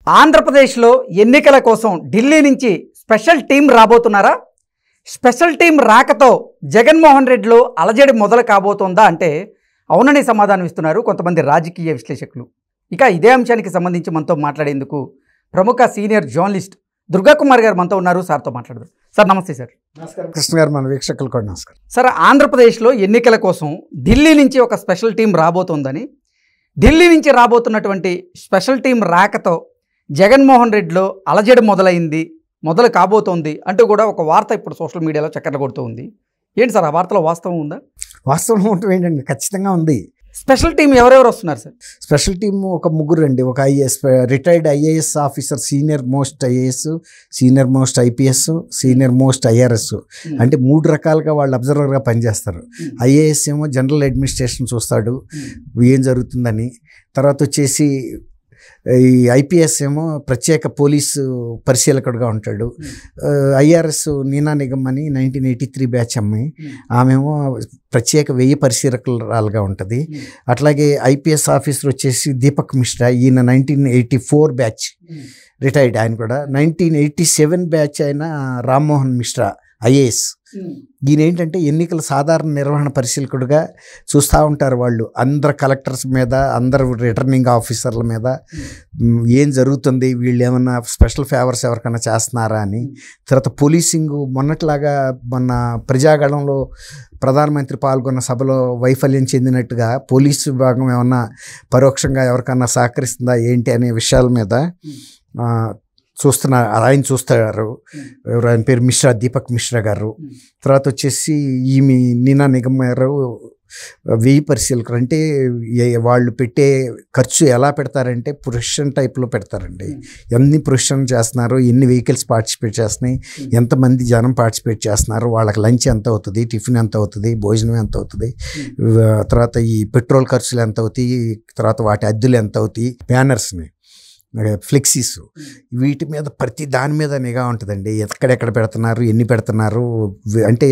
ఆంధ్రప్రదేశ్లో ఎన్నికల కోసం ఢిల్లీ నుంచి స్పెషల్ టీం రాబోతున్నారా? స్పెషల్ టీం రాకతో జగన్మోహన్ రెడ్డిలో అలజడి మొదలు కాబోతోందా అంటే అవునని సమాధానం ఇస్తున్నారు కొంతమంది రాజకీయ విశ్లేషకులు. ఇక ఇదే అంశానికి సంబంధించి మనతో మాట్లాడేందుకు ప్రముఖ సీనియర్ జర్నలిస్ట్ దుర్గా కుమార్ గారు మనతో ఉన్నారు. సార్తో మాట్లాడదాం. సార్ నమస్తే. సార్ నమస్కారం. కృష్ణ గారు, మన వీక్షకులు కూడా నమస్కారం. సార్, ఆంధ్రప్రదేశ్లో ఎన్నికల కోసం ఢిల్లీ నుంచి ఒక స్పెషల్ టీం రాబోతోందని, ఢిల్లీ నుంచి రాబోతున్నటువంటి స్పెషల్ టీం రాకతో జగన్మోహన్ రెడ్డిలో అలజడి మొదలు కాబోతోంది అంటూ కూడా ఒక వార్త ఇప్పుడు సోషల్ మీడియాలో చక్కర్లు కొడుతూ ఉంది. ఏంటి సార్, ఆ వార్తలో వాస్తవం ఉందా? వాస్తవం ఉంటుంది ఏంటండి, ఖచ్చితంగా ఉంది. స్పెషల్ టీం ఎవరెవరు వస్తున్నారు సార్? స్పెషల్ టీం ఒక ముగ్గురు అండి. ఒక retired IAS officer, senior most IAS, senior most IPS, senior most IRS. అంటే మూడు రకాలుగా వాళ్ళు అబ్జర్వర్గా పనిచేస్తారు. ఐఏఎస్ ఏమో జనరల్ అడ్మినిస్ట్రేషన్ చూస్తాడు, ఏం జరుగుతుందని. తర్వాత వచ్చేసి ఈ ఐపీఎస్ ఏమో ప్రత్యేక పోలీసు పరిశీలకుడుగా ఉంటాడు. ఐఆర్ఎస్ నీనా నిగమ్ అని 1983 బ్యాచ్ అమ్మాయి, ఆమెమో ప్రత్యేక వ్యయ పరిశీలకురాలుగా ఉంటుంది. అట్లాగే ఐపీఎస్ ఆఫీసర్ వచ్చేసి దీపక్ మిశ్రా, ఈయన 1984 బ్యాచ్ రిటైర్డ్. ఆయన కూడా 1987 బ్యాచ్ అయిన రామ్మోహన్ మిశ్రా ఐఏఎస్. ఈయన ఏంటంటే ఎన్నికల సాధారణ నిర్వహణ పరిశీలకుడుగా చూస్తూ ఉంటారు వాళ్ళు. అందరు కలెక్టర్స్ మీద, అందరు రిటర్నింగ్ ఆఫీసర్ల మీద ఏం జరుగుతుంది, వీళ్ళు ఏమన్నా స్పెషల్ ఫేవర్స్ ఎవరికైనా చేస్తున్నారా అని. తర్వాత పోలీసింగ్ మొన్నట్లాగా మొన్న ప్రజాగళంలో ప్రధానమంత్రి పాల్గొన్న సభలో వైఫల్యం చెందినట్టుగా పోలీసు విభాగం ఏమన్నా పరోక్షంగా ఎవరికన్నా సహకరిస్తుందా ఏంటి అనే విషయాల మీద చూస్తున్నారు. ఆయన చూస్తారు. ఆయన పేరు మిశ్రా, దీపక్ మిశ్రా గారు. తర్వాత వచ్చేసి ఈమె నీనా నిగమ్ గారు వ్యయ పరిశీలకులు. అంటే వాళ్ళు పెట్టే ఖర్చు ఎలా పెడతారంటే ప్రొఫెషన్ టైప్లో పెడతారండి. ఎన్ని ప్రొఫెషన్ చేస్తున్నారు, ఎన్ని వెహికల్స్ పార్టిసిపేట్ చేస్తున్నాయి, ఎంతమంది జనం పార్టిసిపేట్ చేస్తున్నారు, వాళ్ళకి లంచ్ ఎంత అవుతుంది, టిఫిన్ ఎంత అవుతుంది, భోజనం ఎంత అవుతుంది, తర్వాత ఈ పెట్రోల్ ఖర్చులు ఎంత అవుతాయి, తర్వాత వాటి అద్దెలు ఎంత అవుతాయి, బ్యానర్స్ని, ఫ్లెక్సీస్, వీటి మీద ప్రతి దాని మీద నిఘా ఉంటుందండి. ఎక్కడెక్కడ పెడుతున్నారు, ఎన్ని పెడుతున్నారు, అంటే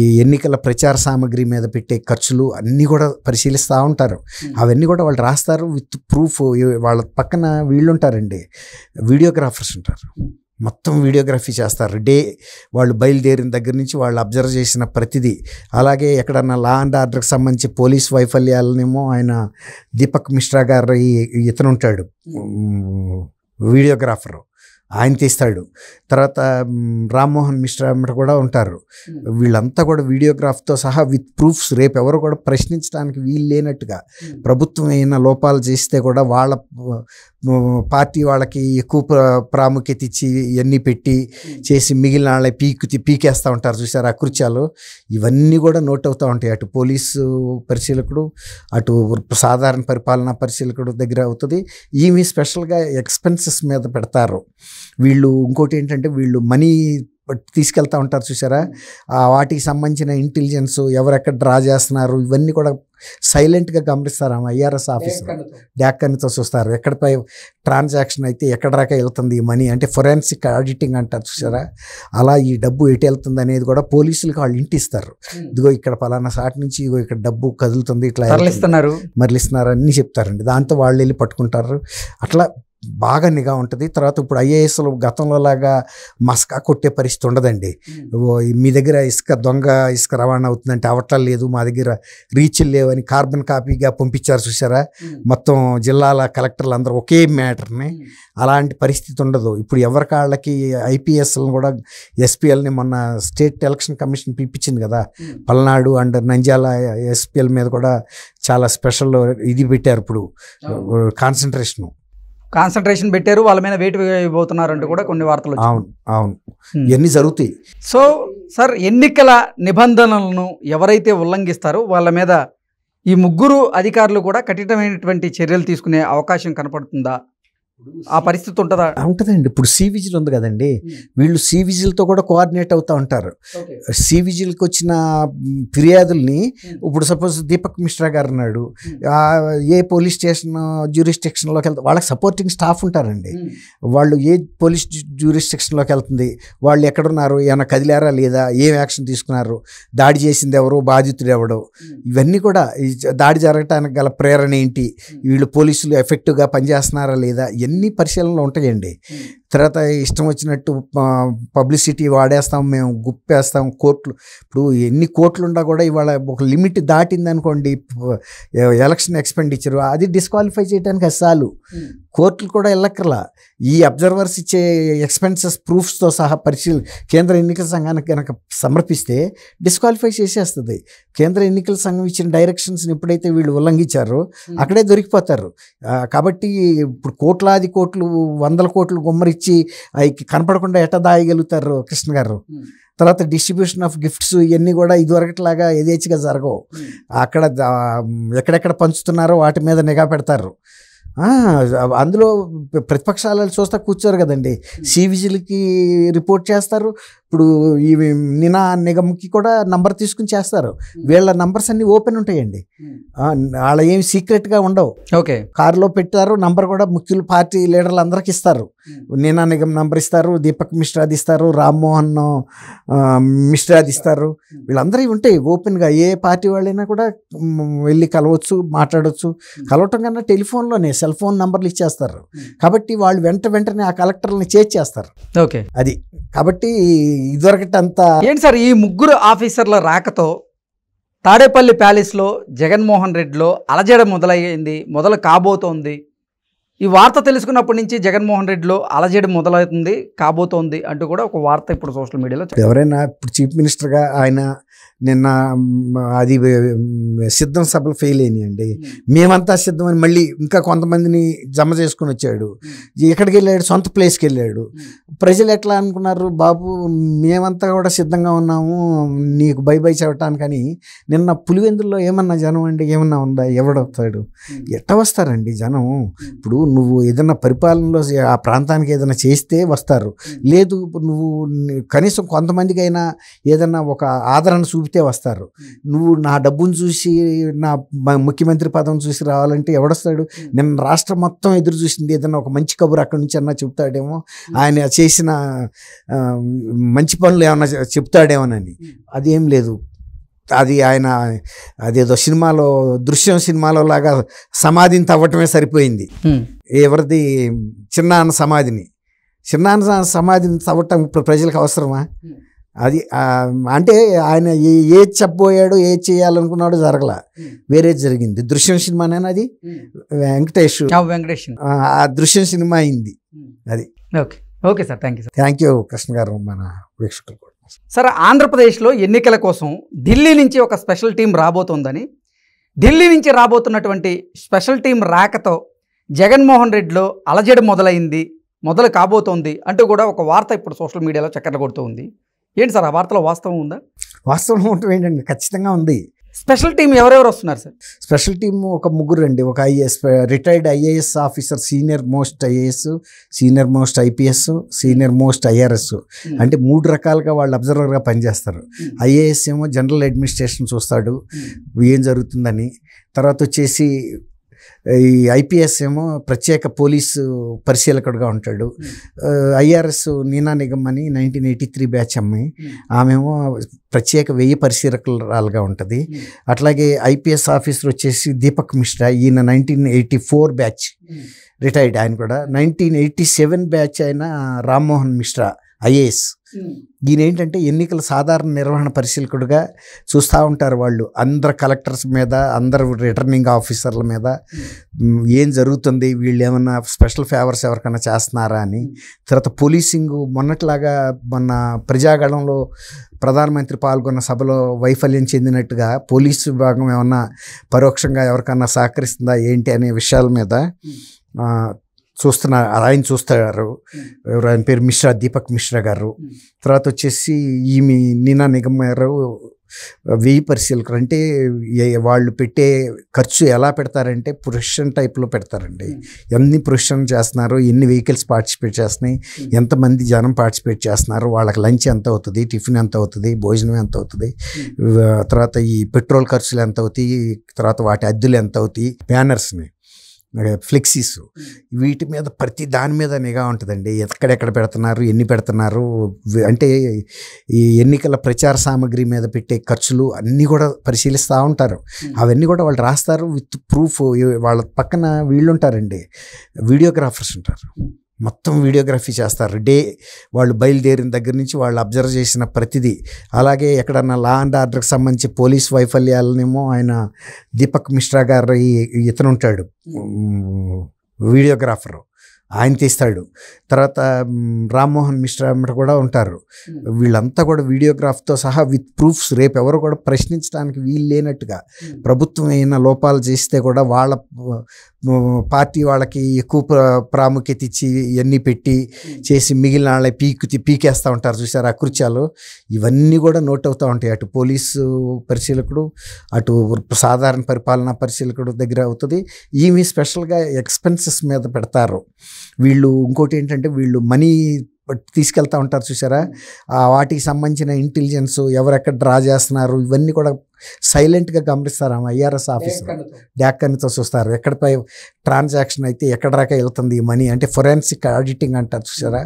ఈ ఎన్నికల ప్రచార సామాగ్రి మీద పెట్టే ఖర్చులు అన్నీ కూడా పరిశీలిస్తూ ఉంటారు. అవన్నీ కూడా వాళ్ళు రాస్తారు విత్ ప్రూఫ్. వాళ్ళ పక్కన వీళ్ళు ఉంటారండి, వీడియోగ్రాఫర్స్ ఉంటారు. మొత్తం వీడియోగ్రఫీ చేస్తారు. వాళ్ళు బయలుదేరిన దగ్గర నుంచి వాళ్ళు అబ్జర్వ్ చేసిన ప్రతిదీ. అలాగే ఎక్కడన్నా లా అండ్ ఆర్డర్కి సంబంధించి పోలీస్ వైఫల్యాలనేమో ఆయన దీపక్ మిశ్రా గారు ఇతను ఉంటాడు, వీడియోగ్రాఫరు, ఆయన తీస్తాడు. తర్వాత రామ్మోహన్ మిశ్రా కూడా ఉంటారు. వీళ్ళంతా కూడా వీడియోగ్రాఫ్తో సహా విత్ ప్రూఫ్స్. రేపు ఎవరు కూడా ప్రశ్నించడానికి వీలు లేనట్టుగా ప్రభుత్వం అయిన లోపాలు చేస్తే కూడా వాళ్ళ పార్టీ వాళ్ళకి ఎక్కువ ప్రాముఖ్యత ఇచ్చి ఇవన్నీ పెట్టి చేసి మిగిలిన వాళ్ళ పీకేస్తూ ఉంటారు చూసారు అకృత్యాలు. ఇవన్నీ కూడా నోట్ అవుతూ ఉంటాయి. అటు పోలీసు పరిశీలకుడు, అటు సాధారణ పరిపాలనా పరిశీలకుడు దగ్గర అవుతుంది. ఈమె స్పెషల్గా ఎక్స్పెన్సెస్ మీద పెడతారు వీళ్ళు. ఇంకోటి ఏంటంటే వీళ్ళు మనీ తీసుకెళ్తూ ఉంటారు చూసారా, వాటికి సంబంధించిన ఇంటెలిజెన్స్, ఎవరెక్కడ డ్రా చేస్తున్నారు, ఇవన్నీ కూడా సైలెంట్గా గమనిస్తారు. ఆమె ఐఆర్ఎస్ ఆఫీసర్ డాక్కన్తో చూస్తారు. ఎక్కడిపై ట్రాన్సాక్షన్ అయితే ఎక్కడ దాకా వెళ్తుంది ఈ మనీ, అంటే ఫొరెన్సిక్ ఆడిటింగ్ అంటారు చూసారా, అలా ఈ డబ్బు ఎటు వెళ్తుంది అనేది కూడా పోలీసులకు వాళ్ళు ఇంటిస్తారు. ఇదిగో ఇక్కడ పలానా సాటి నుంచి ఇదిగో ఇక్కడ డబ్బు కదులుతుంది, ఇట్లా మరలిస్తున్నారు అన్నీ చెప్తారండి. దాంతో వాళ్ళు వెళ్ళి పట్టుకుంటారు. అట్లా బాగా నిఘా ఉంటుంది. తర్వాత ఇప్పుడు ఐఏఎస్లు గతంలో లాగా మస్కా కొట్టే పరిస్థితి ఉండదండి. మీ దగ్గర దొంగ ఇసుక రవాణా అవుతుందంటే అవట్లా లేదు, మా దగ్గర రీచ్లు లేవని కార్బన్ కాపీగా పంపించారు చూసారా, మొత్తం జిల్లాల కలెక్టర్లు అందరూ ఒకే మ్యాటర్ని. అలాంటి పరిస్థితి ఉండదు. ఇప్పుడు ఎవరి కాళ్ళకి ఐపీఎస్లను కూడా ఎస్పీఎల్ని మొన్న స్టేట్ ఎలక్షన్ కమిషన్ పిలిపించింది కదా, పల్నాడు అండ్ నంద్యాల ఎస్పీఎల్ మీద కూడా చాలా స్పెషల్ ఇది పెట్టారు. ఇప్పుడు కాన్సన్ట్రేషన్ పెట్టారు, వాళ్ళ మీద వెయిట్ వేయబోతున్నారు అంటూ కూడా కొన్ని వార్తలు. అవును ఇవన్నీ జరుగుతాయి. సో సార్, ఎన్నికల నిబంధనలను ఎవరైతే ఉల్లంఘిస్తారో వాళ్ళ మీద ఈ ముగ్గురు అధికారులు కూడా కఠినమైనటువంటి చర్యలు తీసుకునే అవకాశం కనపడుతుందా? ఆ పరిస్థితి ఉంటుందా? ఉంటుందండి. ఇప్పుడు సివిజిల్ ఉంది కదండి, వీళ్ళు సివిజిల్తో కూడా కోఆర్డినేట్ అవుతూ ఉంటారు. సివిజిల్కి వచ్చిన ఫిర్యాదుల్ని ఇప్పుడు సపోజ్ దీపక్ మిశ్రా గారు ఉన్నాడు, ఏ పోలీస్ స్టేషన్ జ్యూరిస్డిక్షన్లోకి వెళ్తే వాళ్ళకి సపోర్టింగ్ స్టాఫ్ ఉంటారండి. వాళ్ళు ఏ పోలీస్ జ్యూరిస్డిక్షన్లోకి వెళ్తుంది, వాళ్ళు ఎక్కడున్నారు, ఏమైనా కదిలారా లేదా, ఏం యాక్షన్ తీసుకున్నారు, దాడి చేసింది ఎవరు, బాధితుడు ఎవడు, ఇవన్నీ కూడా దాడి జరగటానికి గల ప్రేరణ ఏంటి, వీళ్ళు పోలీసులు ఎఫెక్టివ్గా పనిచేస్తున్నారా లేదా, ఇవన్నీ పరిశీలనలో ఉంటాయండి. తర్వాత ఇష్టం వచ్చినట్టు పబ్లిసిటీ వాడేస్తాం, మేము గుప్పేస్తాం, కోట్లు ఇప్పుడు ఎన్ని కోట్లు ఉన్నా కూడా ఇవాళ ఒక లిమిట్ దాటింది అనుకోండి ఎలక్షన్ ఎక్స్పెండిచర్, అది డిస్క్వాలిఫై చేయడానికి అసలు కోర్టులు కూడా వెళ్ళక్కర్లా. ఈ అబ్జర్వర్స్ ఇచ్చే ఎక్స్పెన్సెస్ ప్రూఫ్స్తో సహా కేంద్ర ఎన్నికల సంఘానికి కనుక సమర్పిస్తే డిస్క్వాలిఫై చేసేస్తుంది. కేంద్ర ఎన్నికల సంఘం ఇచ్చిన డైరెక్షన్స్ని ఎప్పుడైతే వీళ్ళు ఉల్లంఘించారో అక్కడే దొరికిపోతారు. కాబట్టి ఇప్పుడు కోట్లాది కోట్లు, వందల కోట్లు గుమ్మరిచ్చి అవి కనపడకుండా ఎట్ట దాయగలుగుతారు కృష్ణ గారు. తర్వాత డిస్ట్రిబ్యూషన్ ఆఫ్ గిఫ్ట్స్ ఇవన్నీ కూడా ఇదివరకట్లాగా యథేచ్ఛగా జరగవు. అక్కడ ఎక్కడెక్కడ పంచుతున్నారో వాటి మీద నిఘా పెడతారు. అందులో ప్రతిపక్షాలు చూస్తా కూర్చోరు కదండి, సివిజిల్కి రిపోర్ట్ చేస్తారు. ఇప్పుడు ఈ నినా నిగమ్కి కూడా నంబర్ తీసుకుని చేస్తారు. వీళ్ళ నంబర్స్ అన్నీ ఓపెన్ ఉంటాయండి, వాళ్ళ ఏమి సీక్రెట్గా ఉండవు. ఓకే, కారులో పెట్టారు, నంబర్ కూడా ముఖ్యులు పార్టీ లీడర్లు అందరికి ఇస్తారు. నినా నిగమ్ నంబర్ ఇస్తారు, దీపక్ మిశ్రాది ఇస్తారు, రామ్మోహన్ మిశ్రాది ఇస్తారు. వీళ్ళందరూ ఉంటాయి ఓపెన్గా. ఏ పార్టీ వాళ్ళైనా కూడా వెళ్ళి కలవచ్చు, మాట్లాడవచ్చు. కలవటం కన్నా టెలిఫోన్లోనే సెల్ ఫోన్ నంబర్లు ఇచ్చేస్తారు. కాబట్టి వాళ్ళు వెంటనే ఆ కలెక్టర్ని చేర్చేస్తారు. ఓకే, అది కాబట్టి ఇదివరకటంతా ఏంటి సార్ ఈ ముగ్గురు ఆఫీసర్ల రాకతో తాడేపల్లి ప్యాలెస్లో జగన్మోహన్ రెడ్డిలో అలజడ మొదలు కాబోతోంది. ఈ వార్త తెలుసుకున్నప్పటి నుంచి జగన్మోహన్ రెడ్డిలో అలజడి మొదలవుతుంది, కాబోతోంది అంటూ కూడా ఒక వార్త ఇప్పుడు సోషల్ మీడియాలో. ఎవరైనా ఇప్పుడు చీఫ్ మినిస్టర్గా ఆయన నిన్న అది సిద్ధం సభలు ఫెయిల్ అయినాయండి. మేమంతా సిద్ధమని మళ్ళీ ఇంకా కొంతమందిని జమ చేసుకుని వచ్చాడు. ఎక్కడికి వెళ్ళాడు? సొంత ప్లేస్కి వెళ్ళాడు. ప్రజలు ఎట్లా అనుకున్నారు, బాబు మేమంతా కూడా సిద్ధంగా ఉన్నాము నీకు బై చెప్పటానికని. నిన్న పులివెందుల్లో ఏమన్నా జనం అండి ఏమన్నా ఉందా? ఎవడవుతాడు? ఎట్ట వస్తారండి జనం? ఇప్పుడు నువ్వు ఏదైనా పరిపాలనలో ఆ ప్రాంతానికి ఏదైనా చేస్తే వస్తారు. లేదు నువ్వు కనీసం కొంతమందికైనా ఏదైనా ఒక ఆదరణ చూపితే వస్తారు. నువ్వు నా డబ్బును చూసి, నా ముఖ్యమంత్రి పదం చూసి రావాలంటే ఎవడొస్తాడు? నిన్న రాష్ట్రం మొత్తం ఎదురు చూసింది ఏదైనా ఒక మంచి కబురు అక్కడి నుంచి అన్నా చెప్తాడేమో, ఆయన చేసిన మంచి పనులు ఏమన్నా చెప్తాడేమోనని. అదేం లేదు. అది ఆయన అదేదో సినిమాలో దృశ్యం సినిమాలో లాగా సమాధిని తవ్వటమే సరిపోయింది. ఎవరిది? చిన్నాన్న సమాధిని తవ్వటం ఇప్పుడు ప్రజలకు అవసరమా? అది అంటే ఆయన ఏది చెప్పబోయాడు, ఏది చేయాలనుకున్నాడో జరగల, వేరేది జరిగింది. దృశ్యం సినిమానేనా అది? వెంకటేష్ ఆ దృశ్యం సినిమా అయింది అది. Okay, okay sir, thank you sir. Thank you Krishna గారు, మన వీక్షకులు కూడా. సార్, ఆంధ్రప్రదేశ్లో ఎన్నికల కోసం ఢిల్లీ నుంచి ఒక స్పెషల్ టీం రాబోతోందని, ఢిల్లీ నుంచి రాబోతున్నటువంటి స్పెషల్ టీం రాకతో జగన్మోహన్ రెడ్డిలో అలజడి మొదలు కాబోతోంది అంటూ కూడా ఒక వార్త ఇప్పుడు సోషల్ మీడియాలో చక్కర్లు కొడుతూ ఉంది. ఏంటి సార్ ఆ వార్తలో వాస్తవం ఉందా? వాస్తవం ఉంటుంది ఏంటండి, ఖచ్చితంగా ఉంది. స్పెషల్ టీం ఎవరెవరు వస్తున్నారు సార్? స్పెషల్ టీం ఒక ముగ్గురు అండి. ఒక retired IAS officer, senior most IAS, senior most IPS, senior most IRS. అంటే 3 రకాలుగా వాళ్ళు అబ్జర్వర్గా పనిచేస్తారు. ఐఏఎస్ ఏమో జనరల్ అడ్మినిస్ట్రేషన్ చూస్తాడు ఏం జరుగుతుందని. తర్వాత వచ్చేసి ఈ ఐపీఎస్ ఏమో ప్రత్యేక పోలీసు పరిశీలకుడుగా ఉంటాడు. ఐఆర్ఎస్ నీనా నిగమ్ అని 1983 బ్యాచ్ అమ్మాయి, ఆమెమో ప్రత్యేక 1000 పరిశీలకురాలుగా ఉంటుంది. అట్లాగే ఐపీఎస్ ఆఫీసర్ వచ్చేసి దీపక్ మిశ్రా, ఈయన 1984 బ్యాచ్ రిటైర్డ్. ఆయన కూడా 1987 బ్యాచ్ అయిన రామ్మోహన్ మిశ్రా ఐఏఎస్. ఈయన ఏంటంటే ఎన్నికల సాధారణ నిర్వహణ పరిశీలకుడుగా చూస్తూ ఉంటారు వాళ్ళు. అందరు కలెక్టర్స్ మీద, అందరు రిటర్నింగ్ ఆఫీసర్ల మీద ఏం జరుగుతుంది, వీళ్ళు ఏమన్నా స్పెషల్ ఫేవర్స్ ఎవరికైనా చేస్తున్నారా అని. తర్వాత పోలీసింగ్ మొన్నట్లాగా మొన్న ప్రజాగళంలో ప్రధానమంత్రి పాల్గొన్న సభలో వైఫల్యం చెందినట్టుగా పోలీసు విభాగం ఏమన్నా పరోక్షంగా ఎవరికన్నా సహకరిస్తుందా ఏంటి అనే విషయాల మీద ఆయన చూస్తారు. ఆయన పేరు మిశ్రా, దీపక్ మిశ్రా గారు. తర్వాత వచ్చేసి ఈమె నీనా నిగమ్ గారు 1000 పరిశీలకులు. అంటే వాళ్ళు పెట్టే ఖర్చు ఎలా పెడతారంటే ప్రొఫెషన్ టైప్లో పెడతారండి. ఎన్ని ప్రొఫెషన్ చేస్తున్నారు, ఎన్ని వెహికల్స్ పార్టిసిపేట్ చేస్తున్నాయి, ఎంతమంది జనం పార్టిసిపేట్ చేస్తున్నారు, వాళ్ళకి లంచ్ ఎంత అవుతుంది, టిఫిన్ ఎంత అవుతుంది, భోజనం ఎంత అవుతుంది, తర్వాత ఈ పెట్రోల్ ఖర్చులు ఎంత అవుతాయి, తర్వాత వాటి అద్దెలు ఎంత అవుతాయి, బ్యానర్స్ని ఫ్లెక్సీస్, వీటి మీద ప్రతి దాని మీద నిఘా ఉంటుందండి. ఎక్కడెక్కడ పెడుతున్నారు, ఎన్ని పెడుతున్నారు, అంటే ఈ ఎన్నికల ప్రచార సామాగ్రి మీద పెట్టే ఖర్చులు అన్నీ కూడా పరిశీలిస్తూ ఉంటారు. అవన్నీ కూడా వాళ్ళు రాస్తారు విత్ ప్రూఫ్. వాళ్ళ పక్కన వీళ్ళు ఉంటారండి, వీడియోగ్రాఫర్స్ ఉంటారు, మొత్తం వీడియోగ్రఫీ చేస్తారు. వాళ్ళు బయలుదేరిన దగ్గర నుంచి వాళ్ళు అబ్జర్వ్ చేసిన ప్రతిదీ. అలాగే ఎక్కడన్నా లా అండ్ ఆర్డర్కి సంబంధించి పోలీస్ వైఫల్యాలనేమో ఆయన దీపక్ మిశ్రా గారు ఇతను ఉంటాడు వీడియోగ్రాఫరు, ఆయన తీస్తాడు. తర్వాత రామ్మోహన్ మిశ్రా కూడా ఉంటారు. వీళ్ళంతా కూడా వీడియోగ్రాఫ్తో సహా విత్ ప్రూఫ్స్ రేపు ఎవరు కూడా ప్రశ్నించడానికి వీలు లేనట్టుగా ప్రభుత్వం ఏమైనా లోపాలు చేస్తే కూడా వాళ్ళ పార్టీ వాళ్ళకి ఎక్కువ ప్రాముఖ్యత ఇచ్చి ఇవన్నీ పెట్టి చేసి మిగిలిన వాళ్ళ పీకేస్తూ ఉంటారు చూసారు అకృత్యాలు. ఇవన్నీ కూడా నోట్ అవుతూ ఉంటాయి. అటు పోలీసు పరిశీలకుడు, అటు సాధారణ పరిపాలనా పరిశీలకుడు దగ్గర అవుతుంది. ఈమె స్పెషల్గా ఎక్స్పెన్సెస్ మీద పెడతారు వీళ్ళు. ఇంకోటి ఏంటంటే వీళ్ళు మనీ తీసుకెళ్తూ ఉంటారు చూసారా, వాటికి సంబంధించిన ఇంటెలిజెన్స్ ఎవరెక్కడ డ్రా చేస్తున్నారు ఇవన్నీ కూడా సైలెంట్గా గమనిస్తారు. ఆమె ఐఆర్ఎస్ ఆఫీసర్ డాక్కన్తో చూస్తారు ఎక్కడిపై ట్రాన్సాక్షన్ అయితే ఎక్కడ దాకా వెళ్తుంది ఈ మనీ, అంటే ఫొరెన్సిక్ ఆడిటింగ్ అంటారు చూసారా.